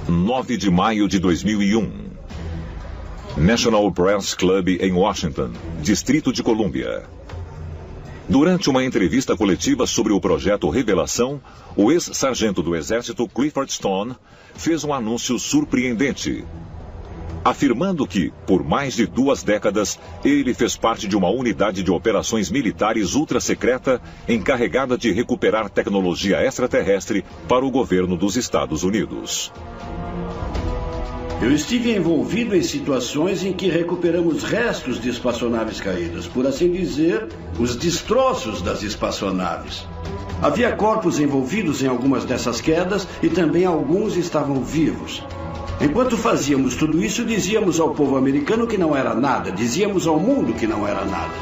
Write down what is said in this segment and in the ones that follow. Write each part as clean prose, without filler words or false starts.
9 de maio de 2001. National Press Club em Washington, Distrito de Colômbia. Durante uma entrevista coletiva sobre o projeto Revelação, o ex-sargento do Exército Clifford Stone fez um anúncio surpreendente, afirmando que, por mais de 2 décadas, ele fez parte de uma unidade de operações militares ultra-secreta encarregada de recuperar tecnologia extraterrestre para o governo dos Estados Unidos. Eu estive envolvido em situações em que recuperamos restos de espaçonaves caídas, por assim dizer, os destroços das espaçonaves. Havia corpos envolvidos em algumas dessas quedas e também alguns estavam vivos. Enquanto fazíamos tudo isso, dizíamos ao povo americano que não era nada, dizíamos ao mundo que não era nada.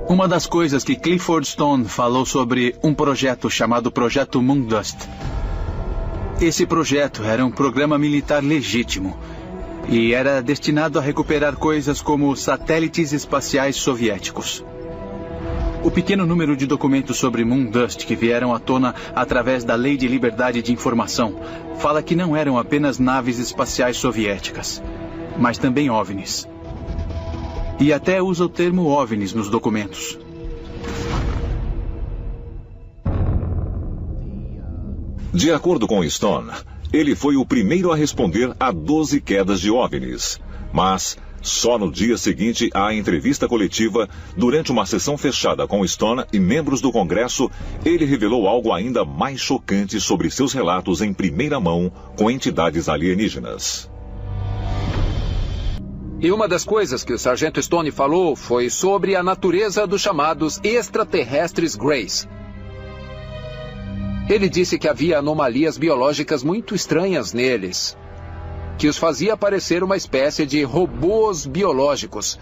Uma das coisas que Clifford Stone falou sobre um projeto chamado Projeto Moondust. Esse projeto era um programa militar legítimo e era destinado a recuperar coisas como satélites espaciais soviéticos. O pequeno número de documentos sobre Moondust que vieram à tona através da Lei de Liberdade de Informação fala que não eram apenas naves espaciais soviéticas, mas também OVNIs. E até usa o termo OVNIs nos documentos. De acordo com Stone, ele foi o primeiro a responder a 12 quedas de OVNIs, mas só no dia seguinte à entrevista coletiva, durante uma sessão fechada com Stone e membros do Congresso, ele revelou algo ainda mais chocante sobre seus relatos em primeira mão com entidades alienígenas. E uma das coisas que o Sargento Stone falou foi sobre a natureza dos chamados extraterrestres Greys. Ele disse que havia anomalias biológicas muito estranhas neles, que os fazia parecer uma espécie de robôs biológicos.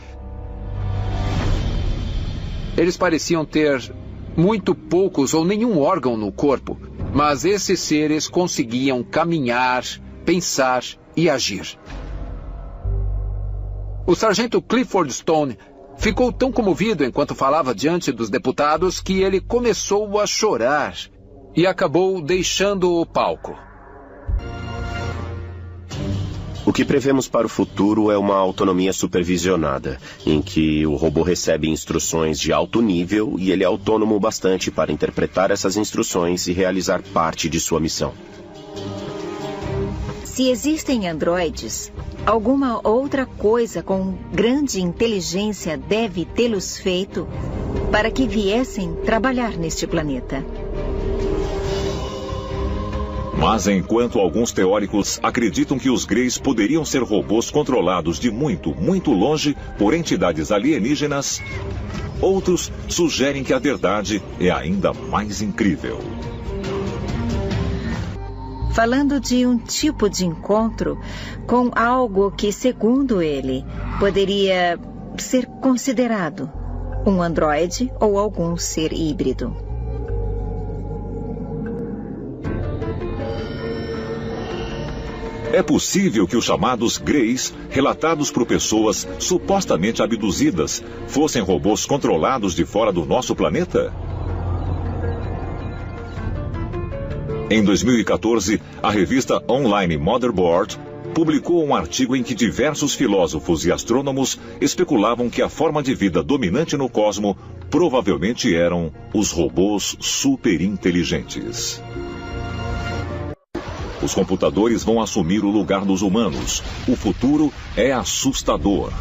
Eles pareciam ter muito poucos ou nenhum órgão no corpo, mas esses seres conseguiam caminhar, pensar e agir. O sargento Clifford Stone ficou tão comovido enquanto falava diante dos deputados que ele começou a chorar e acabou deixando o palco. O que prevemos para o futuro é uma autonomia supervisionada, em que o robô recebe instruções de alto nível e ele é autônomo bastante para interpretar essas instruções e realizar parte de sua missão. Se existem androides, alguma outra coisa com grande inteligência deve tê-los feito para que viessem trabalhar neste planeta. Mas enquanto alguns teóricos acreditam que os Greys poderiam ser robôs controlados de muito, muito longe por entidades alienígenas, outros sugerem que a verdade é ainda mais incrível. Falando de um tipo de encontro com algo que, segundo ele, poderia ser considerado um androide ou algum ser híbrido. É possível que os chamados Greys, relatados por pessoas supostamente abduzidas, fossem robôs controlados de fora do nosso planeta? Em 2014, a revista online Motherboard publicou um artigo em que diversos filósofos e astrônomos especulavam que a forma de vida dominante no cosmo provavelmente eram os robôs superinteligentes. Os computadores vão assumir o lugar dos humanos. O futuro é assustador.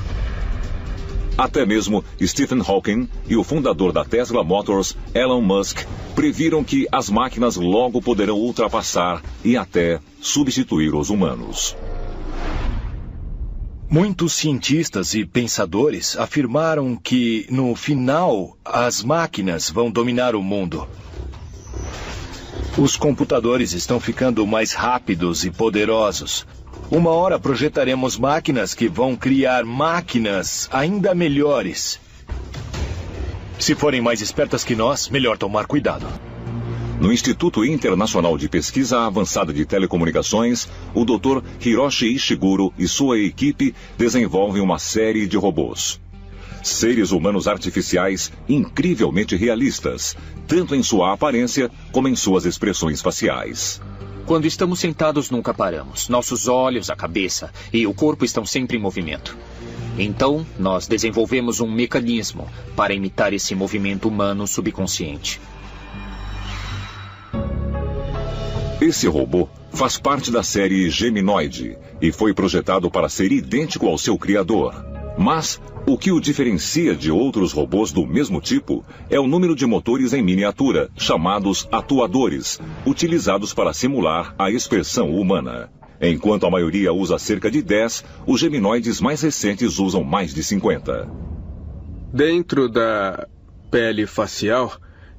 Até mesmo Stephen Hawking e o fundador da Tesla Motors, Elon Musk, previram que as máquinas logo poderão ultrapassar e até substituir os humanos. Muitos cientistas e pensadores afirmaram que, no final, as máquinas vão dominar o mundo. Os computadores estão ficando mais rápidos e poderosos. Uma hora projetaremos máquinas que vão criar máquinas ainda melhores. Se forem mais espertas que nós, melhor tomar cuidado. No Instituto Internacional de Pesquisa Avançada de Telecomunicações, o Dr. Hiroshi Ishiguro e sua equipe desenvolvem uma série de robôs. seres humanos artificiais incrivelmente realistas, tanto em sua aparência como em suas expressões faciais. Quando estamos sentados, nunca paramos. Nossos olhos, a cabeça e o corpo estão sempre em movimento. Então, nós desenvolvemos um mecanismo para imitar esse movimento humano subconsciente. Esse robô faz parte da série Geminoid e foi projetado para ser idêntico ao seu criador. Mas o que o diferencia de outros robôs do mesmo tipo é o número de motores em miniatura, chamados atuadores, utilizados para simular a expressão humana. Enquanto a maioria usa cerca de 10, os geminoides mais recentes usam mais de 50. Dentro da pele facial,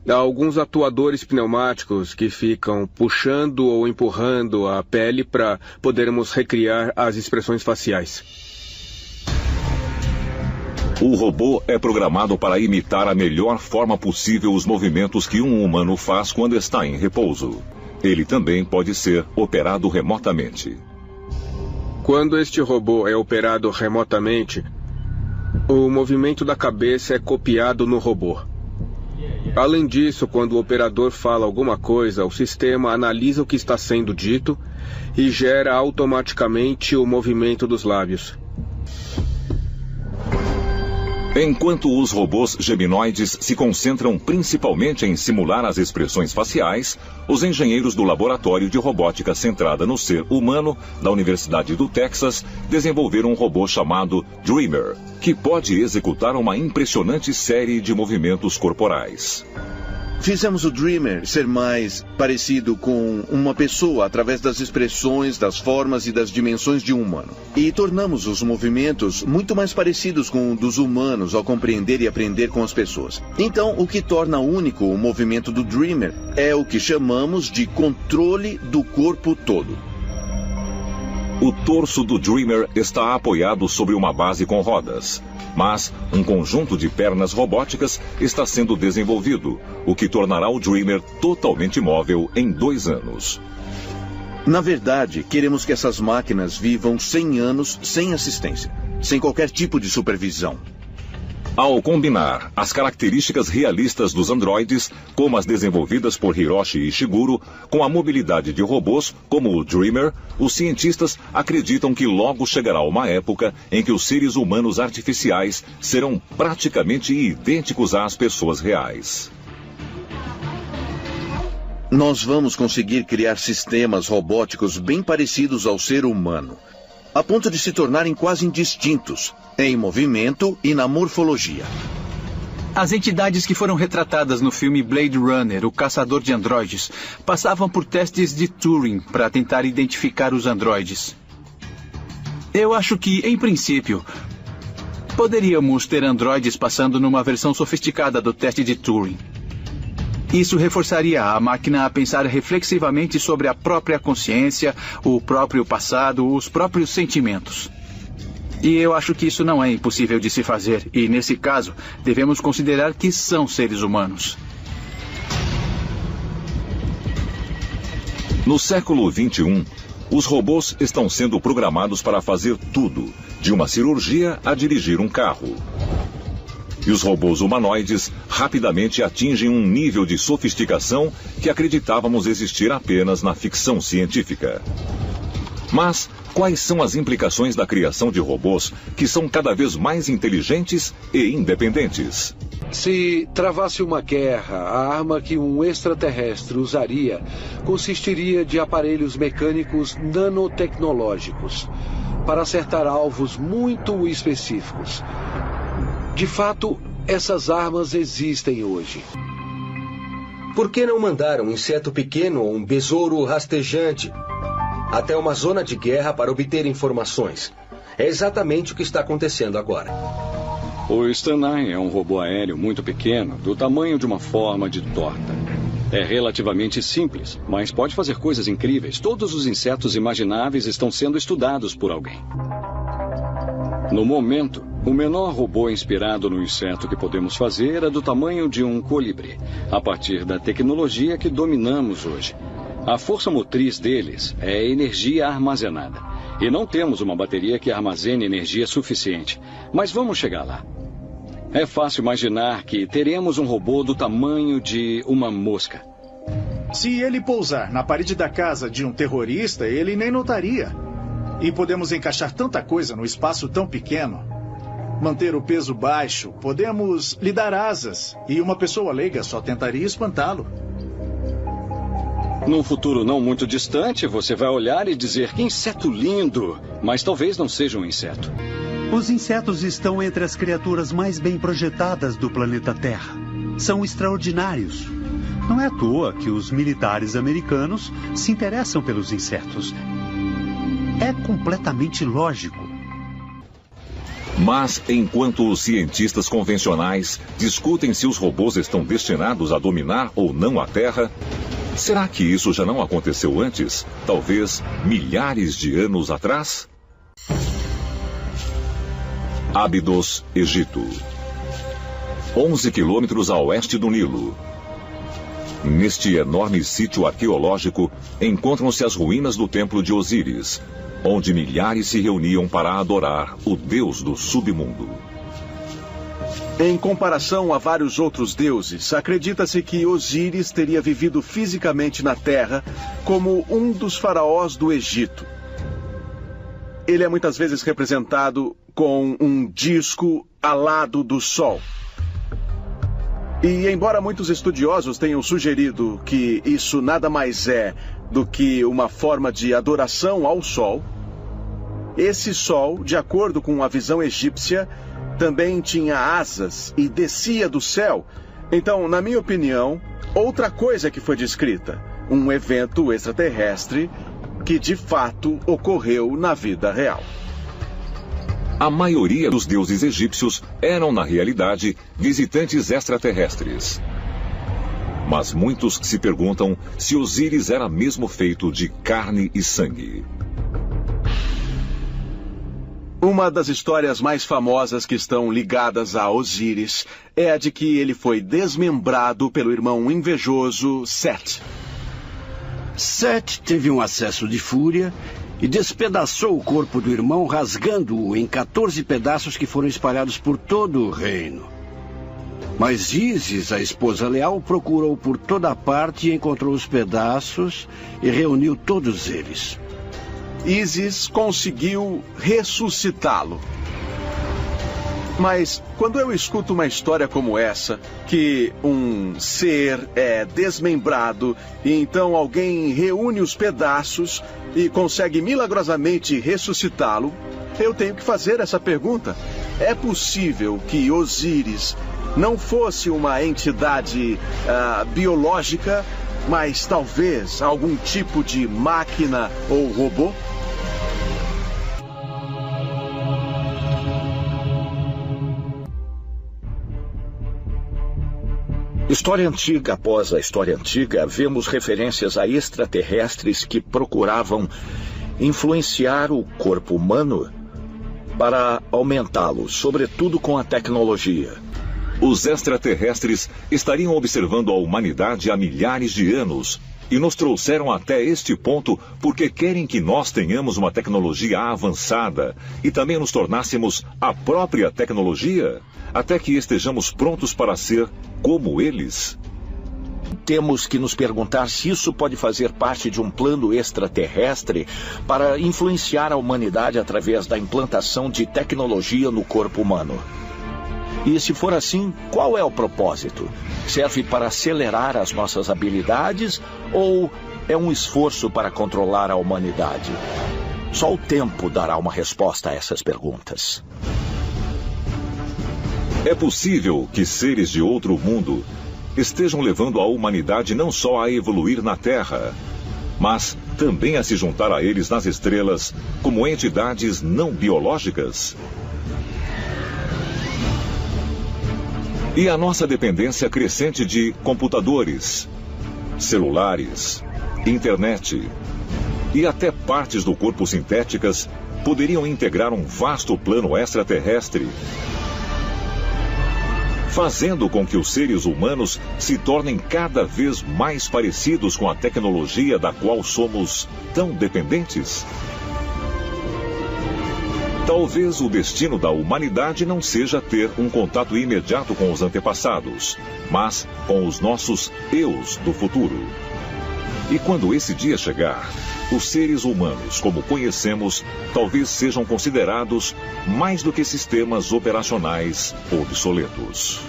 há alguns atuadores pneumáticos que ficam puxando ou empurrando a pele para podermos recriar as expressões faciais. O robô é programado para imitar a melhor forma possível os movimentos que um humano faz quando está em repouso. Ele também pode ser operado remotamente. Quando este robô é operado remotamente, o movimento da cabeça é copiado no robô. Além disso, quando o operador fala alguma coisa, o sistema analisa o que está sendo dito e gera automaticamente o movimento dos lábios. Enquanto os robôs geminoides se concentram principalmente em simular as expressões faciais, os engenheiros do Laboratório de Robótica Centrada no Ser Humano, da Universidade do Texas, desenvolveram um robô chamado Dreamer, que pode executar uma impressionante série de movimentos corporais. Fizemos o Dreamer ser mais parecido com uma pessoa através das expressões, das formas e das dimensões de um humano. E tornamos os movimentos muito mais parecidos com os dos humanos ao compreender e aprender com as pessoas. Então, o que torna único o movimento do Dreamer é o que chamamos de controle do corpo todo. O torso do Dreamer está apoiado sobre uma base com rodas. Mas um conjunto de pernas robóticas está sendo desenvolvido, o que tornará o Dreamer totalmente móvel em 2 anos. Na verdade, queremos que essas máquinas vivam 100 anos sem assistência, sem qualquer tipo de supervisão. Ao combinar as características realistas dos androides, como as desenvolvidas por Hiroshi Ishiguro, com a mobilidade de robôs, como o Dreamer, os cientistas acreditam que logo chegará uma época em que os seres humanos artificiais serão praticamente idênticos às pessoas reais. Nós vamos conseguir criar sistemas robóticos bem parecidos ao ser humano, a ponto de se tornarem quase indistintos, em movimento e na morfologia. As entidades que foram retratadas no filme Blade Runner, o caçador de androides, passavam por testes de Turing para tentar identificar os androides. Eu acho que, em princípio, poderíamos ter androides passando numa versão sofisticada do teste de Turing. Isso reforçaria a máquina a pensar reflexivamente sobre a própria consciência, o próprio passado, os próprios sentimentos. E eu acho que isso não é impossível de se fazer, e nesse caso, devemos considerar que são seres humanos. No século XXI, os robôs estão sendo programados para fazer tudo, de uma cirurgia a dirigir um carro. E os robôs humanoides rapidamente atingem um nível de sofisticação que acreditávamos existir apenas na ficção científica. Mas quais são as implicações da criação de robôs que são cada vez mais inteligentes e independentes? Se travasse uma guerra, a arma que um extraterrestre usaria consistiria de aparelhos mecânicos nanotecnológicos para acertar alvos muito específicos. De fato, essas armas existem hoje. Por que não mandar um inseto pequeno ou um besouro rastejante até uma zona de guerra para obter informações? É exatamente o que está acontecendo agora. O Stanai é um robô aéreo muito pequeno, do tamanho de uma forma de torta. É relativamente simples, mas pode fazer coisas incríveis. Todos os insetos imagináveis estão sendo estudados por alguém. No momento, o menor robô inspirado no inseto que podemos fazer é do tamanho de um colibri, a partir da tecnologia que dominamos hoje. A força motriz deles é energia armazenada. E não temos uma bateria que armazene energia suficiente. Mas vamos chegar lá. É fácil imaginar que teremos um robô do tamanho de uma mosca. Se ele pousar na parede da casa de um terrorista, ele nem notaria. E podemos encaixar tanta coisa no espaço tão pequeno. Manter o peso baixo, podemos lhe dar asas. E uma pessoa leiga só tentaria espantá-lo. Num futuro não muito distante, você vai olhar e dizer que inseto lindo, mas talvez não seja um inseto. Os insetos estão entre as criaturas mais bem projetadas do planeta Terra. São extraordinários. Não é à toa que os militares americanos se interessam pelos insetos. É completamente lógico. Mas, enquanto os cientistas convencionais discutem se os robôs estão destinados a dominar ou não a Terra, será que isso já não aconteceu antes? Talvez milhares de anos atrás? Ábidos, Egito. 11 quilômetros a oeste do Nilo. Neste enorme sítio arqueológico, encontram-se as ruínas do templo de Osíris, onde milhares se reuniam para adorar o deus do submundo. Em comparação a vários outros deuses, acredita-se que Osíris teria vivido fisicamente na Terra como um dos faraós do Egito. Ele é muitas vezes representado com um disco alado do Sol. E embora muitos estudiosos tenham sugerido que isso nada mais é do que uma forma de adoração ao Sol, esse Sol, de acordo com a visão egípcia, também tinha asas e descia do céu. Então, na minha opinião, outra coisa que foi descrita, um evento extraterrestre que de fato ocorreu na vida real. A maioria dos deuses egípcios eram, na realidade, visitantes extraterrestres. Mas muitos se perguntam se Osíris era mesmo feito de carne e sangue. Uma das histórias mais famosas que estão ligadas a Osíris é a de que ele foi desmembrado pelo irmão invejoso Sete. Sete teve um acesso de fúria e despedaçou o corpo do irmão, rasgando-o em 14 pedaços que foram espalhados por todo o reino. Mas Ísis, a esposa leal, procurou por toda parte e encontrou os pedaços e reuniu todos eles. Ísis conseguiu ressuscitá-lo. Mas quando eu escuto uma história como essa, que um ser é desmembrado e então alguém reúne os pedaços e consegue milagrosamente ressuscitá-lo, eu tenho que fazer essa pergunta. É possível que Osíris não fosse uma entidade biológica, mas talvez algum tipo de máquina ou robô? História antiga após a história antiga, vemos referências a extraterrestres que procuravam influenciar o corpo humano para aumentá-lo, sobretudo com a tecnologia. Os extraterrestres estariam observando a humanidade há milhares de anos e nos trouxeram até este ponto porque querem que nós tenhamos uma tecnologia avançada e também nos tornássemos a própria tecnologia, até que estejamos prontos para ser como eles. Temos que nos perguntar se isso pode fazer parte de um plano extraterrestre para influenciar a humanidade através da implantação de tecnologia no corpo humano. E se for assim, qual é o propósito? Serve para acelerar as nossas habilidades ou é um esforço para controlar a humanidade? Só o tempo dará uma resposta a essas perguntas. É possível que seres de outro mundo estejam levando a humanidade não só a evoluir na Terra, mas também a se juntar a eles nas estrelas como entidades não biológicas. E a nossa dependência crescente de computadores, celulares, internet e até partes do corpo sintéticas poderiam integrar um vasto plano extraterrestre, fazendo com que os seres humanos se tornem cada vez mais parecidos com a tecnologia da qual somos tão dependentes. Talvez o destino da humanidade não seja ter um contato imediato com os antepassados, mas com os nossos eus do futuro. E quando esse dia chegar, os seres humanos, como conhecemos, talvez sejam considerados mais do que sistemas operacionais obsoletos.